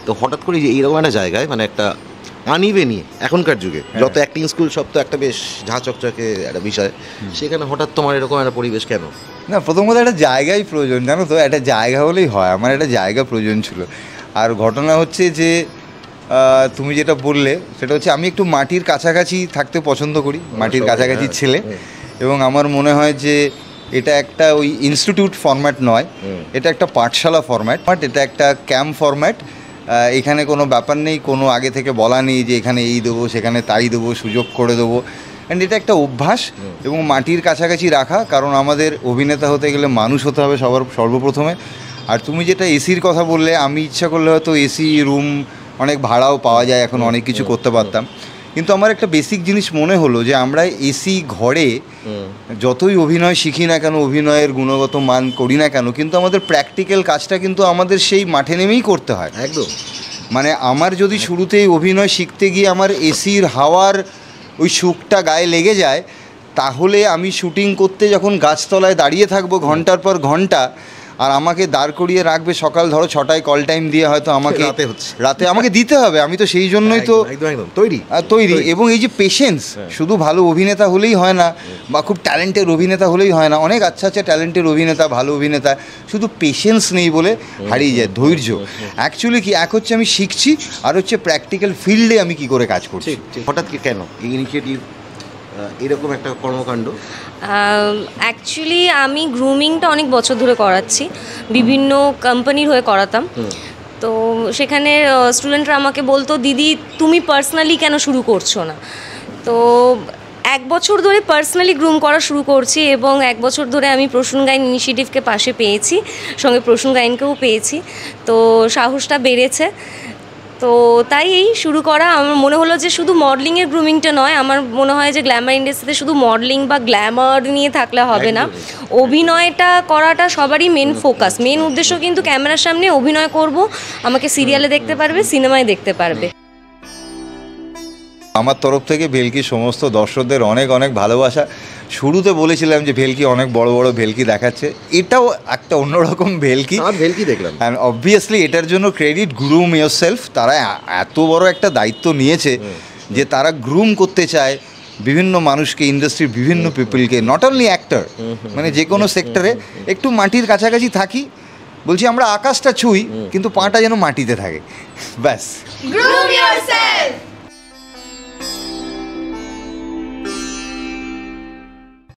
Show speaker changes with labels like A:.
A: তো হঠাৎ করে যে এইরকম একটা জায়গায় মানে একটা আনইভেনি এখনকার যুগে যত অ্যাক্টিং স্কুল সব তো একটা বেশ ঝাঁ চকচকে একটা বিষয়, সেখানে হঠাৎ তোমার এরকম একটা পরিবেশ কেন?
B: না, প্রথম কথা একটা জায়গাই প্রয়োজন, জানো তো, একটা জায়গা হলেই হয়। আমার একটা জায়গা প্রয়োজন ছিল। আর ঘটনা হচ্ছে যে তুমি যেটা বললে সেটা হচ্ছে আমি একটু মাটির কাছাকাছি থাকতে পছন্দ করি, মাটির কাছাকাছি ছেলে, এবং আমার মনে হয় যে এটা একটা ওই ইনস্টিটিউট ফরম্যাট নয়, এটা একটা পাঠশালা ফরম্যাট, এটা একটা ক্যাম্প ফরম্যাট। এখানে কোনো ব্যাপার নেই, কোনো আগে থেকে বলা নেই যে এখানে এই দেবো সেখানে তাই দেবো, সুযোগ করে দেবো। অ্যান্ড এটা একটা অভ্যাস এবং মাটির কাছাকাছি রাখা, কারণ আমাদের অভিনেতা হতে গেলে মানুষ হতে হবে সর্বপ্রথমে। আর তুমি যেটা এসির কথা বললে, আমি ইচ্ছা করলে হয়তো এসি রুম অনেক ভাড়াও পাওয়া যায়, এখন অনেক কিছু করতে পারতাম, কিন্তু আমার একটা বেসিক জিনিস মনে হলো যে আমরা এসি ঘরে যতই অভিনয় শিখি না কেন, অভিনয়ের গুণগত মান করি না কেন, কিন্তু আমাদের প্র্যাকটিক্যাল কাজটা কিন্তু আমাদের সেই মাঠে নেমেই করতে হয়।
A: একদম,
B: মানে আমার যদি শুরুতেই অভিনয় শিখতে গিয়ে আমার এসির হাওয়ার ওই সুখটা গায়ে লেগে যায়, তাহলে আমি শুটিং করতে যখন গাছতলায় দাঁড়িয়ে থাকবো ঘন্টার পর ঘন্টা, আর আমাকে দাঁড় করিয়ে রাখবে সকাল ধরো 6টায় কল টাইম দিয়ে, হয়তো আমাকে রাতে আমাকে দিতে হবে, আমি তো সেই জন্যই তো তৈরি। এবং এই যে পেশেন্স, শুধু ভালো অভিনেতা হলেই হয় না, বা খুব ট্যালেন্টেড অভিনেতা হলেই হয় না, অনেক আচ্ছা ট্যালেন্টেড অভিনেতা, ভালো অভিনেতা, শুধু পেশেন্স নেই বলে হারিয়ে যায়, ধৈর্য। অ্যাকচুয়ালি কি, এক হচ্ছে আমি শিখছি, আর হচ্ছে প্র্যাকটিক্যাল ফিল্ডে আমি কি করে কাজ করছি।
A: হঠাৎ কি কেন এই ইনিশিয়েটিভ, এরকম একটা কর্মকাণ্ড?
C: অ্যাকচুয়ালি আমি গ্রুমিংটা অনেক বছর ধরে করাচ্ছি, বিভিন্ন কোম্পানির হয়ে করাতাম। তো সেখানে স্টুডেন্টরা আমাকে বলতো, দিদি তুমি পার্সোনালি কেন শুরু করছো না? তো 1 বছর ধরে পার্সোনালি গ্রুম করা শুরু করছি, এবং 1 বছর ধরে আমি প্রসূন গাইন ইনিশিয়েটিভকে পাশে পেয়েছি, সঙ্গে প্রসূন গাইনকেও পেয়েছি, তো সাহসটা বেড়েছে। তো তাই এই শুরু করা। আমার মনে হলো যে শুধু মডেলিংয়ের গ্রুমিংটা নয়, আমার মনে হয় যে গ্ল্যামার ইন্ডাস্ট্রিতে শুধু মডেলিং বা গ্ল্যামার নিয়ে থাকলে হবে না, অভিনয়টা করাটা সবারই মেন ফোকাস, মেন উদ্দেশ্য কিন্তু ক্যামেরার সামনে অভিনয় করব, আমাকে সিরিয়ালে দেখতে পারবে, সিনেমায় দেখতে পারবে।
B: আমার তরফ থেকে ভেলকির সমস্ত দর্শকদের অনেক অনেক ভালোবাসা। শুরুতে বলেছিলাম যে ভেলকি অনেক বড় বড় ভেলকি দেখাচ্ছে, এটাও একটা অন্যরকম ভেলকি
A: দেখলাম,
B: অ্যান্ড অবভিয়াসলি এটার জন্য ক্রেডিট গ্রুম ইয়োরসেলফ। তারা এত বড় একটা দায়িত্ব নিয়েছে যে তারা গ্রুম করতে চায় বিভিন্ন মানুষকে, ইন্ডাস্ট্রির বিভিন্ন পিপলকে, নট অনলি অ্যাক্টর, মানে যে কোনো সেক্টরে একটু মাটির কাছাকাছি থাকি, বলছি আমরা আকাশটা ছুঁই কিন্তু পাটা যেন মাটিতে থাকে, ব্যাস।
D: Groom yourself!